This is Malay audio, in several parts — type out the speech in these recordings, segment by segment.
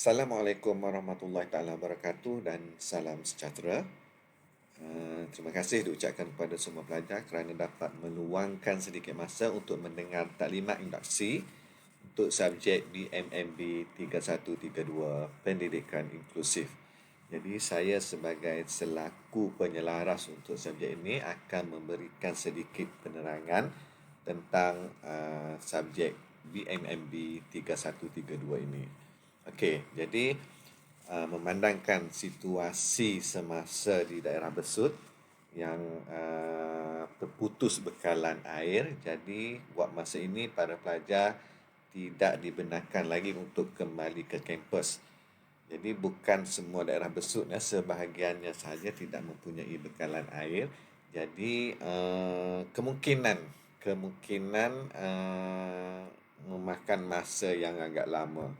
Assalamualaikum warahmatullahi taala wabarakatuh dan salam sejahtera. Terima kasih diucapkan kepada semua pelajar kerana dapat meluangkan sedikit masa untuk mendengar taklimat induksi untuk subjek BMMB 3132 Pendidikan Inklusif. Jadi saya sebagai selaku penyelaras untuk subjek ini akan memberikan sedikit penerangan tentang subjek BMMB 3132 ini. Okey, jadi memandangkan situasi semasa di daerah Besut yang terputus bekalan air, jadi buat masa ini para pelajar tidak dibenarkan lagi untuk kembali ke kampus. Jadi bukan semua daerah Besut, sebahagiannya sahaja tidak mempunyai bekalan air. Jadi kemungkinan memakan masa yang agak lama.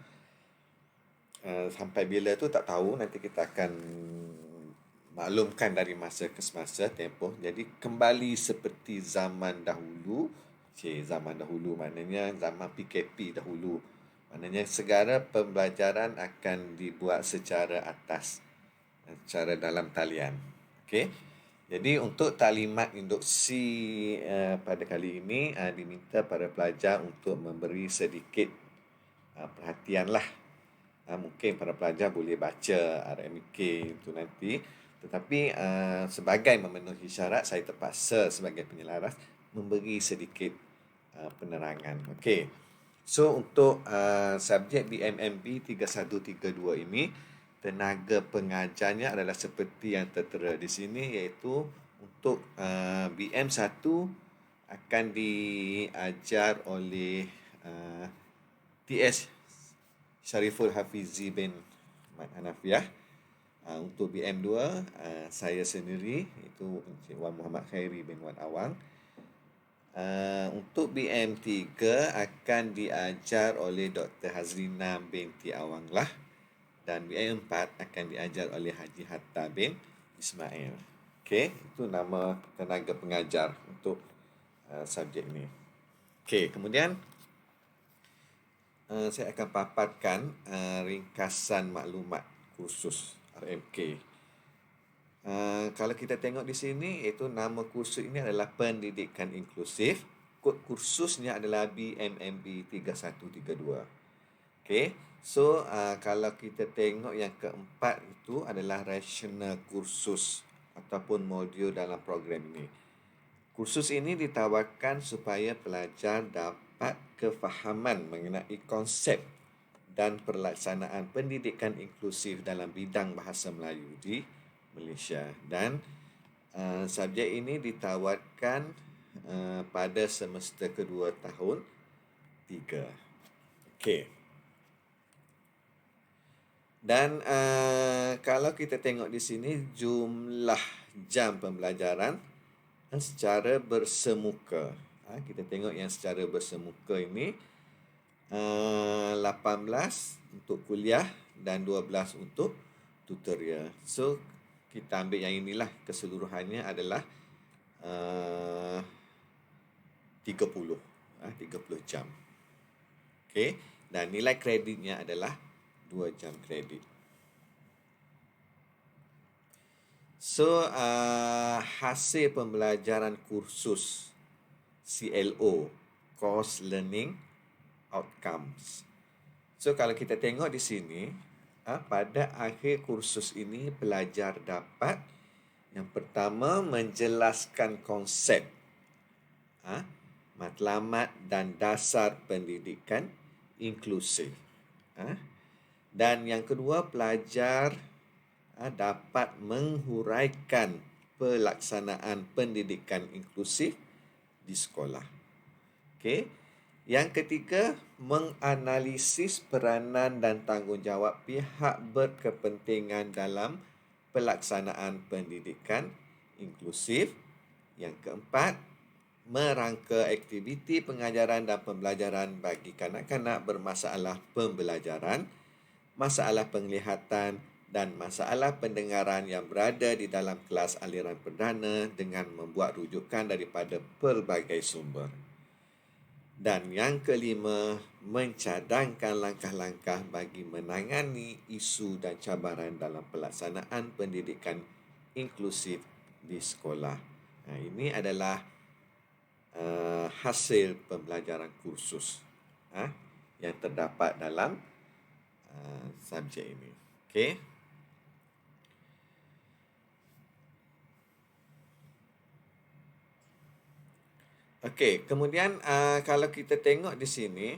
Sampai bila tu tak tahu, nanti kita akan maklumkan dari masa ke semasa tempoh. Jadi kembali seperti zaman dahulu. Zaman dahulu maknanya zaman PKP dahulu. Maknanya segala pembelajaran akan dibuat secara atas, secara dalam talian. Okey. Jadi untuk taklimat induksi pada kali ini diminta para pelajar untuk memberi sedikit perhatianlah. Mungkin para pelajar boleh baca RMK itu nanti. Tetapi sebagai memenuhi syarat, saya terpaksa sebagai penyelaras memberi sedikit penerangan. Okey. So untuk subjek BMMB 3132 ini, tenaga pengajarnya adalah seperti yang tertera di sini, iaitu untuk BM1 akan diajar oleh TS Syariful Hafizi bin Mat Hanafiah. Untuk BM2 saya sendiri, itu Encik Wan Muhammad Khairi bin Wan Awang. Untuk BM3 akan diajar oleh Dr. Hazrina binti Awang lah. Dan BM4 akan diajar oleh Haji Hatta bin Ismail. Okey, itu nama tenaga pengajar untuk subjek ini. Okey, kemudian saya akan paparkan ringkasan maklumat kursus RMK. Kalau kita tengok di sini, iaitu nama kursus ini adalah Pendidikan Inklusif. Kod kursusnya adalah BMMB 3132. Okey. So, kalau kita tengok yang keempat itu adalah rasional kursus ataupun modul dalam program ini. Kursus ini ditawarkan supaya pelajar dapat kefahaman mengenai konsep dan pelaksanaan pendidikan inklusif dalam bidang bahasa Melayu di Malaysia. Dan subjek ini ditawarkan pada semester kedua tahun 3. Okey. Dan kalau kita tengok di sini jumlah jam pembelajaran secara bersemuka. Kita tengok yang secara bersemuka ini 18 untuk kuliah dan 12 untuk tutorial. So kita ambil yang inilah, keseluruhannya adalah 30 jam. Okey, dan nilai kreditnya adalah 2 jam kredit. So hasil pembelajaran kursus CLO, Course Learning Outcomes. So kalau kita tengok di sini, pada akhir kursus ini pelajar dapat yang pertama menjelaskan konsep matlamat dan dasar pendidikan inklusif. Dan yang kedua, pelajar dapat menghuraikan pelaksanaan pendidikan inklusif di sekolah. Okey. Yang ketiga, menganalisis peranan dan tanggungjawab pihak berkepentingan dalam pelaksanaan pendidikan inklusif. Yang keempat, merangka aktiviti pengajaran dan pembelajaran bagi kanak-kanak bermasalah pembelajaran, masalah penglihatan dan masalah pendengaran yang berada di dalam kelas aliran perdana dengan membuat rujukan daripada pelbagai sumber. Dan yang kelima, mencadangkan langkah-langkah bagi menangani isu dan cabaran dalam pelaksanaan pendidikan inklusif di sekolah. Ini adalah hasil pembelajaran kursus yang terdapat dalam subjek ini. Okey. Okey, kemudian kalau kita tengok di sini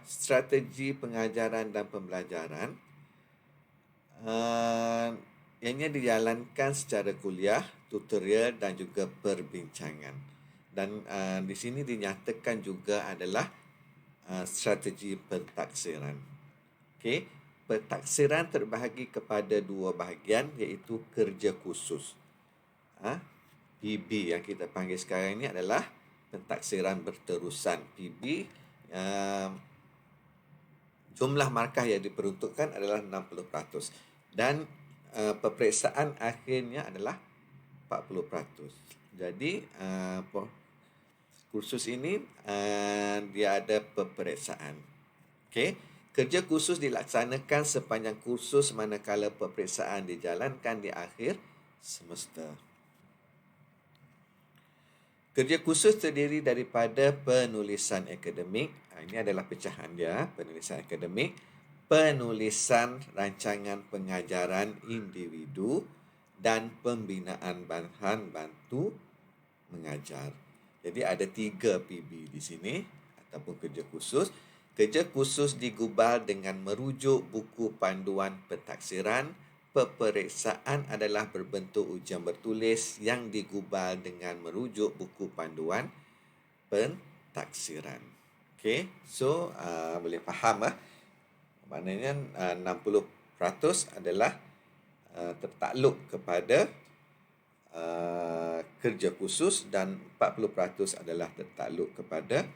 strategi pengajaran dan pembelajaran ianya dijalankan secara kuliah, tutorial dan juga perbincangan. Dan di sini dinyatakan juga adalah strategi pentaksiran. Okey, pentaksiran terbahagi kepada dua bahagian iaitu kerja khusus. PB yang kita panggil sekarang ini adalah pentaksiran berterusan. PB jumlah markah yang diperuntukkan adalah 60% dan peperiksaan akhirnya adalah 40%. Jadi kursus ini dia ada peperiksaan. Okey, kerja khusus dilaksanakan sepanjang kursus manakala peperiksaan dijalankan di akhir semester. Kerja khusus terdiri daripada penulisan akademik. Ini adalah pecahan dia, penulisan akademik, penulisan rancangan pengajaran individu dan pembinaan bahan bantu mengajar. Jadi ada 3 PB di sini ataupun kerja khusus. Kerja khusus digubal dengan merujuk buku panduan pentaksiran. Peperiksaan adalah berbentuk ujian bertulis yang digubal dengan merujuk buku panduan pentaksiran. Okey, so boleh faham maknanya 60% adalah tertakluk kepada kerja khusus dan 40% adalah tertakluk kepada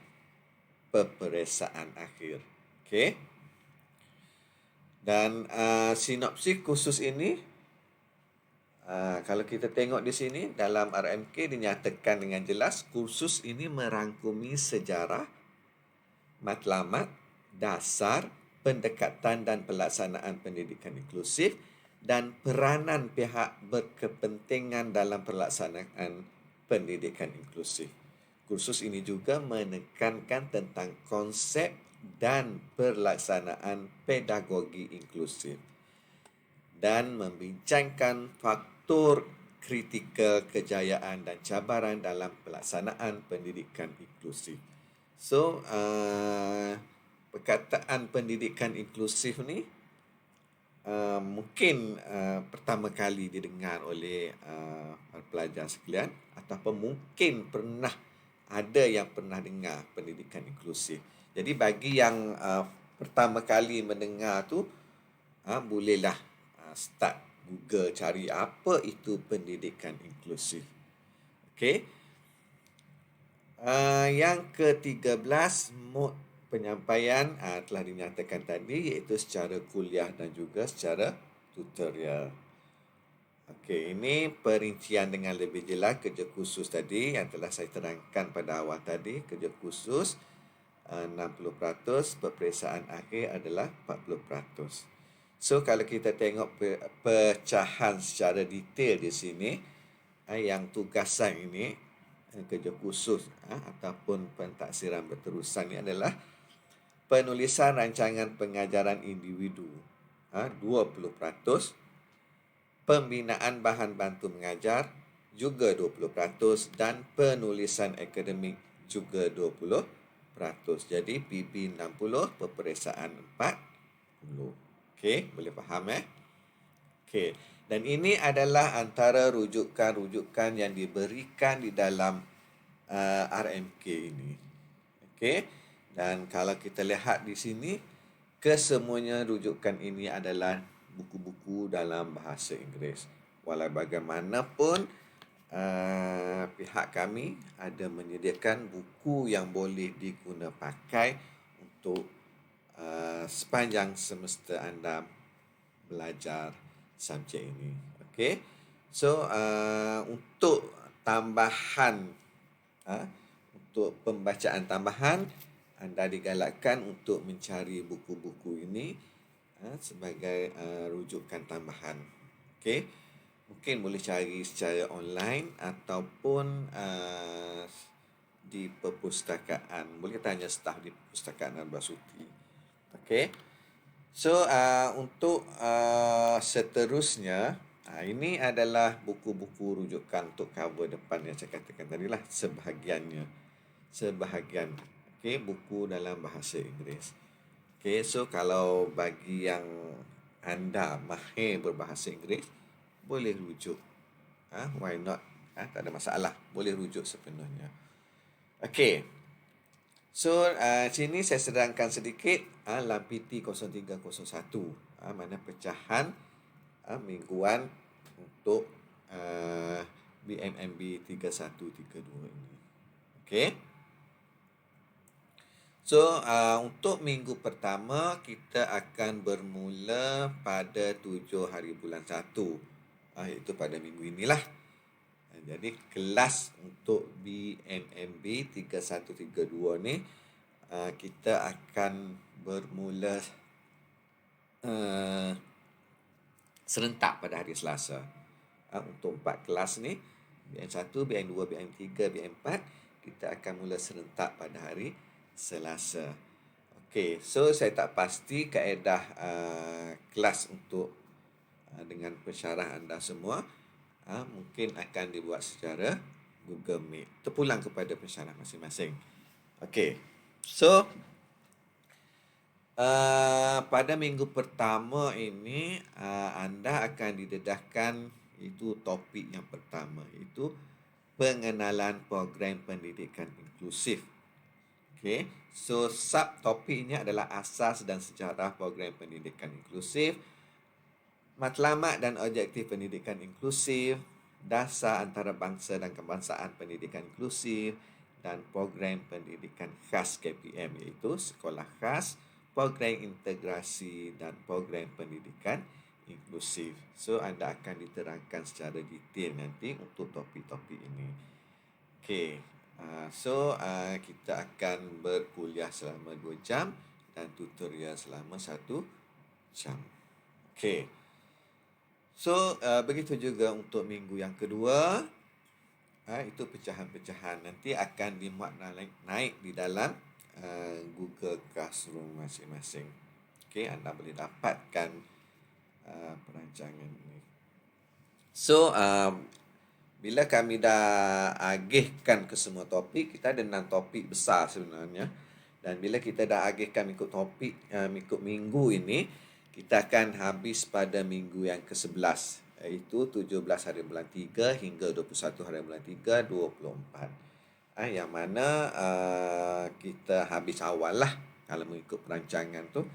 peperiksaan akhir. Okey. Dan sinopsis kursus ini kalau kita tengok di sini dalam RMK dinyatakan dengan jelas kursus ini merangkumi sejarah, matlamat, dasar, pendekatan dan pelaksanaan pendidikan inklusif dan peranan pihak berkepentingan dalam pelaksanaan pendidikan inklusif. Kursus ini juga menekankan tentang konsep dan pelaksanaan pedagogi inklusif dan membincangkan faktor kritikal kejayaan dan cabaran dalam pelaksanaan pendidikan inklusif. So, perkataan pendidikan inklusif ni mungkin pertama kali didengar oleh pelajar sekalian ataupun mungkin ada yang pernah dengar pendidikan inklusif. Jadi bagi yang pertama kali mendengar tu bolehlah start Google cari apa itu pendidikan inklusif. Okey. Yang ke-13 mod penyampaian telah dinyatakan tadi iaitu secara kuliah dan juga secara tutorial. Okey, ini perincian dengan lebih jelas kerja khusus tadi yang telah saya terangkan pada awal tadi. Kerja khusus 60%, peperiksaan akhir adalah 40%. So, kalau kita tengok pecahan secara detail di sini, yang tugasan ini, kerja khusus ataupun pentaksiran berterusan ini adalah penulisan rancangan pengajaran individu 20%, pembinaan bahan bantu mengajar juga 20% dan penulisan akademik juga 20%. Jadi PB 60, peperiksaan 40. Okey, boleh faham Okey. Dan ini adalah antara rujukan-rujukan yang diberikan di dalam RMK ini. Okey. Dan kalau kita lihat di sini, kesemuanya rujukan ini adalah buku-buku dalam bahasa Inggeris. Walau bagaimanapun, pihak kami ada menyediakan buku yang boleh diguna pakai untuk sepanjang semester anda belajar subjek ini. Okey. So, untuk tambahan untuk pembacaan tambahan, anda digalakkan untuk mencari buku-buku ini sebagai rujukan tambahan. Okey. Mungkin boleh cari secara online ataupun di perpustakaan. Boleh tanya staf di perpustakaan Al-Basuti. Okey. So, untuk seterusnya, ini adalah buku-buku rujukan untuk cover depan yang saya katakan tadi lah, sebahagiannya. Sebahagian. Okey, buku dalam bahasa Inggeris. Okey, so kalau bagi yang anda mahir berbahasa Inggeris, boleh rujuk. Why not? Tak ada masalah. Boleh rujuk sepenuhnya. Okey. So, sini saya sedangkan sedikit dalam PT 0301. Mana pecahan mingguan untuk BMMB 3132 ini. Okey. So, untuk minggu pertama, kita akan bermula pada 7 hari bulan 1. Iaitu pada minggu inilah. Jadi, kelas untuk BMMB 3132 ni, kita akan bermula serentak pada hari Selasa. Untuk 4 kelas ni, BM1, BM2, BM3, BM4, kita akan mula serentak pada hari Selasa. Okey, so saya tak pasti kaedah kelas untuk dengan pensyarah anda semua. Mungkin akan dibuat secara Google Meet. Terpulang kepada pensyarah masing-masing. Okey, so pada minggu pertama ini anda akan didedahkan itu topik yang pertama, iaitu pengenalan program pendidikan inklusif. Okey, so subtopiknya adalah asas dan sejarah program pendidikan inklusif, matlamat dan objektif pendidikan inklusif, dasar antarabangsa dan kebangsaan pendidikan inklusif, dan program pendidikan khas KPM, iaitu sekolah khas, program integrasi dan program pendidikan inklusif. So, anda akan diterangkan secara detail nanti untuk topik-topik ini. Okey. So, kita akan berkuliah selama 2 jam dan tutorial selama 1 jam. Okey. So, begitu juga untuk minggu yang kedua. Itu pecahan-pecahan. Nanti akan dimuat naik di dalam Google Classroom masing-masing. Okey, anda boleh dapatkan perancangan ini. So, bila kami dah agihkan ke semua topik, kita ada 6 topik besar sebenarnya. Dan bila kita dah agihkan ikut topik, ikut minggu ini, kita akan habis pada minggu yang ke-11. Iaitu 17 hari bulan 3 hingga 21 hari bulan 3, 24. Yang mana kita habis awal lah. Kalau mengikut perancangan tu,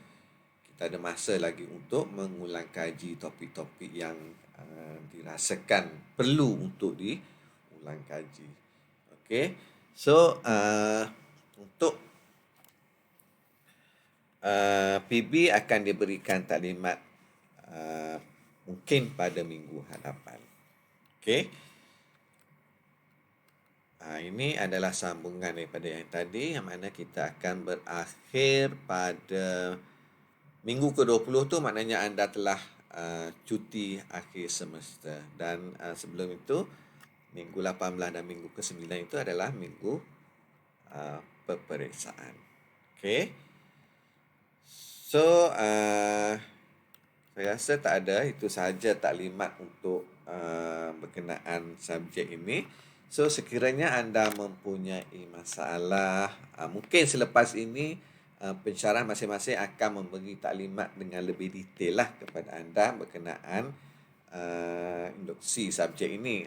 kita ada masa lagi untuk mengulang kaji topik-topik yang dirasakan perlu untuk diulang kaji. Okey. So, untuk PB akan diberikan taklimat mungkin pada minggu hadapan. Okey. Ini adalah sambungan daripada yang tadi, yang mana kita akan berakhir pada minggu ke-20 tu, maknanya anda telah cuti akhir semester. Dan sebelum itu, minggu 18 dan minggu ke-9 itu adalah minggu peperiksaan. Okey. So, saya rasa tak ada. Itu sahaja taklimat untuk berkenaan subjek ini. So, sekiranya anda mempunyai masalah, mungkin selepas ini pensyarah masing-masing akan memberi taklimat dengan lebih detail lah kepada anda berkenaan induksi subjek ini.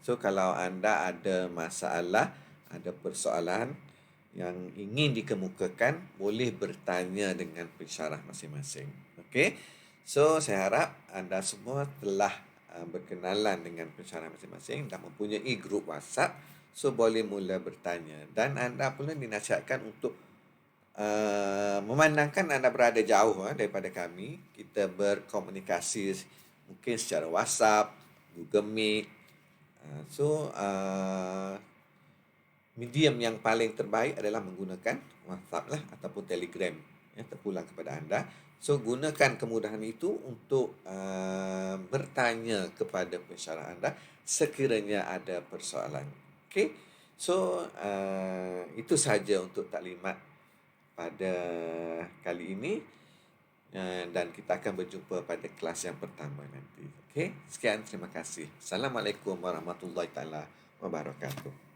So, kalau anda ada masalah, ada persoalan yang ingin dikemukakan, boleh bertanya dengan pensyarah masing-masing. Okey. So, saya harap anda semua telah berkenalan dengan pensyarah masing-masing dan mempunyai grup WhatsApp. So, boleh mula bertanya. Dan anda pula dinasihatkan untuk memandangkan anda berada jauh daripada kami. Kita berkomunikasi mungkin secara WhatsApp, Google Meet. So, medium yang paling terbaik adalah menggunakan WhatsApp lah ataupun Telegram, ya, terpulang kepada anda. So gunakan kemudahan itu untuk bertanya kepada pensyarah anda sekiranya ada persoalan. Okey. So itu sahaja untuk taklimat pada kali ini. Dan kita akan berjumpa pada kelas yang pertama nanti. Okey. Sekian, terima kasih. Assalamualaikum warahmatullahi taala wabarakatuh.